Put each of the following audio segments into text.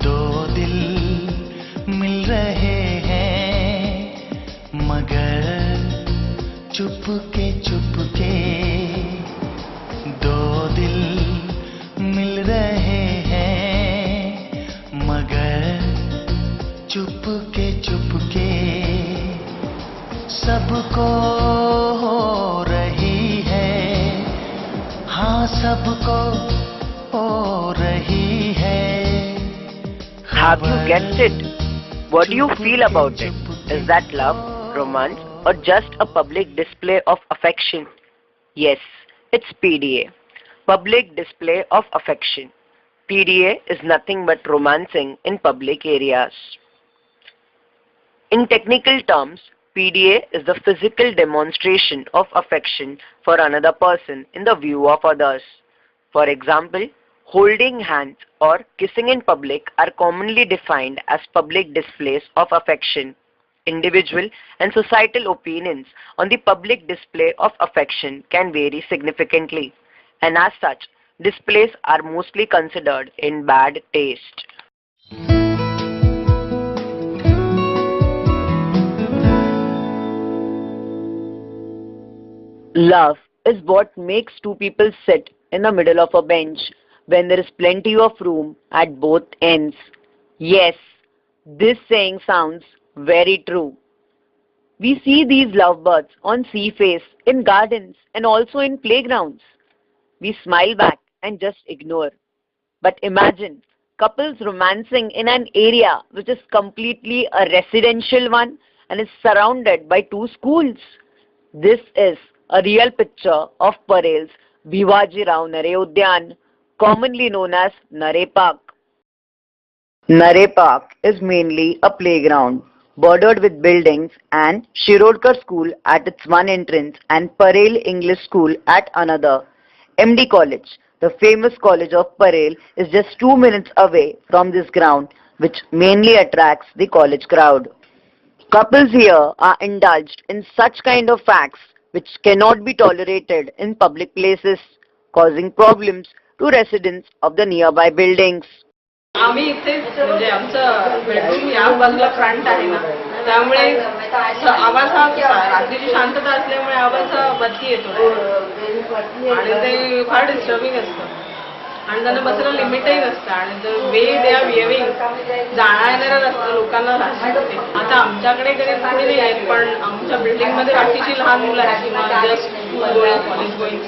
दो दिल मिल रहे हैं मगर चुपके चुपके, दो दिल मिल रहे हैं मगर चुपके चुपके, सबको हो रही है, हाँ सबको हो रही है। Have you guessed it? What do you feel about it? Is that love, romance, or just a public display of affection? Yes, it's PDA. Public display of affection. PDA is nothing but romancing in public areas. In technical terms, PDA is the physical demonstration of affection for another person in the view of others. For example, holding hands or kissing in public are commonly defined as public displays of affection. Individual and societal opinions on the public display of affection can vary significantly, and as such, displays are mostly considered in bad taste. Love is what makes two people sit in the middle of a bench when there is plenty of room at both ends. Yes, this saying sounds very true. We see these lovebirds on sea face, in gardens, and also in playgrounds. We smile back and just ignore. But imagine couples romancing in an area which is completely a residential one and is surrounded by two schools. This is a real picture of Parel's Bhiwaji Rao Nare Udyan, commonly known as Nare Park. Nare Park is mainly a playground bordered with buildings and Shirodkar School at its one entrance and Parel English School at another. MD College, the famous college of Parel, is just 2 minutes away from this ground, which mainly attracts the college crowd. Couples here are indulged in such kind of acts which cannot be tolerated in public places, causing problems to residents of the nearby buildings. आम्ही इथेच म्हणजे आमचं bedroom या बाजूला front आहे ना, त्यामुळे आवाज हा रात्रीची शांतता असल्यामुळे आवाज हा बदली येतो आणि ते फार डिस्टर्बिंग असतं आणि त्यांना बसायला लिमिटही नसतं आणि वे दे आर बिहेविंग जाणाऱ्या रस्ता लोकांना राहत होते. आता आमच्याकडे कधी कोणी नाही आहेत, पण आमच्या बिल्डिंगमध्ये बाकीची लहान मुलं आहेत किंवा जस्ट कॉलेज गोईंग,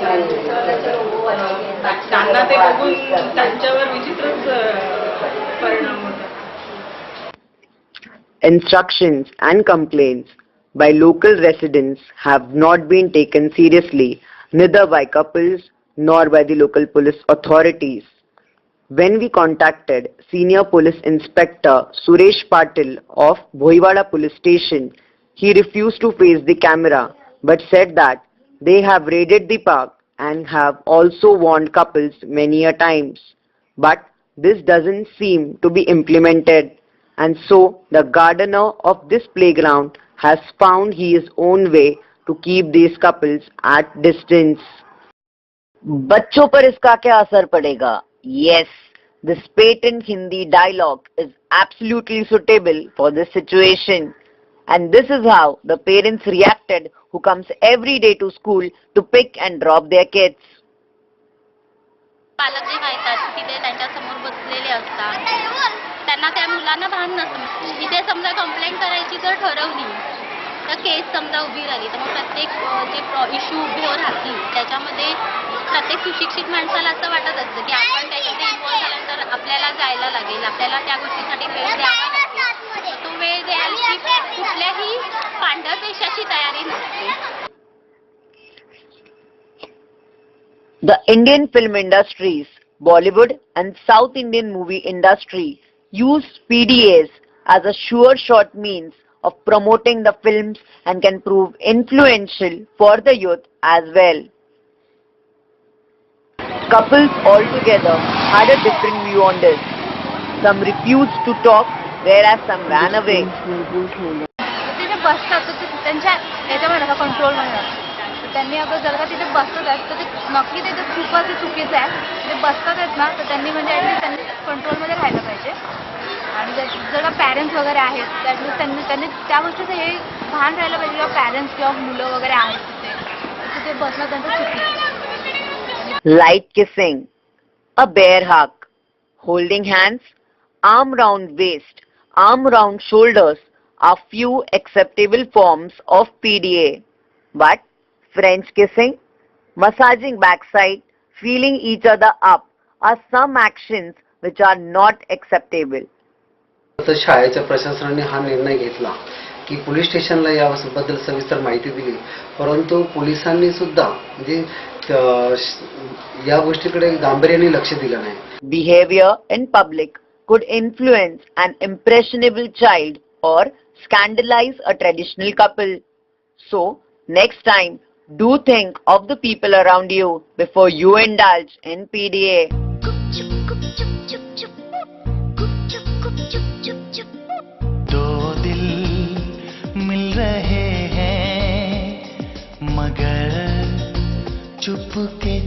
त्यांना ते बघून त्यांच्यावर विचित्रच परिणाम होतात. Instructions and complaints by local residents have not been taken seriously, neither by couples nor by the local police authorities. When we contacted Senior Police Inspector Suresh Patil of Bhoiwada Police Station, he refused to face the camera but said that they have raided the park and have also warned couples many a times. But this doesn't seem to be implemented, and so the gardener of this playground has found his own way to keep these couples at distance. बच्चों पर इसका क्या असर पड़ेगा? Yes, this patent Hindi dialogue is absolutely suitable for this situation. And this is how the parents reacted who comes every day to school to pick and drop their kids. पालक जेव्हा येतात तिथे त्यांच्या समोर बसलेले असतात, त्यांना त्या मुलांना भान नसतं. तिथे समजा कंप्लेंट करायची जर ठरवली तर केस समजा उभी राहिली तर मग प्रत्येक जे इश्यू उभे राहतील त्याच्यामध्ये प्रत्येक सुशिक्षित माणसाला असं वाटत असतं की आपण त्याच्यामध्ये इन्व्हॉल्व झाल्यानंतर आपल्याला जायला लागेल, आपल्याला त्या गोष्टीसाठी वेळ द्यावा लागेल. तो वेळ द्यायची कुठल्याही पांढऱ्या पेशाची तयारी नसते. The Indian film industries, Bollywood and South Indian movie industry use PDAs as a sure shot means of promoting the films and can prove influential for the youth as well. Couples altogether had a different view on this. Some refused to talk, whereas some ran away. तिथे बसतात त्यांच्या याच्यामध्ये control नाही. त्यांनी अगं जर का तिथे बसतात आहेत तर ते नक्की ते खूपच ते चुकीचं आहे. ते बसतात आहेत ना तर त्यांनी म्हणजे ॲटलीस्ट त्यांनी कंट्रोलमध्ये राहायला पाहिजे. आणि जर का पॅरेंट्स वगैरे आहेत तर ॲटलीस्ट त्यांनी त्या गोष्टीचं हे भान राहायला पाहिजे किंवा पॅरेंट्स किंवा मुलं वगैरे आहेत तिथे बसणं त्यांचं चुकीचं. Light kissing, a bear hug, holding hands, arm round waist, arm round shoulders are few acceptable forms of PDA. But French kissing, massaging backside, feeling each other up are some actions which are not acceptable. तर शाळेच्या प्रशासनाने हा निर्णय घेतला की police स्टेशनला याबद्दल सविस्तर माहिती दिली, परंतु पोलिसांनी सुद्धा म्हणजे या गोष्टीकडे गांभीर्याने लक्ष दिलं नाही. Behavior in public could influence an impressionable child or scandalize a traditional couple. So, next time, do think of the people around you before you indulge in PDA. दो दिल मिल रहे हैं मगर चुपके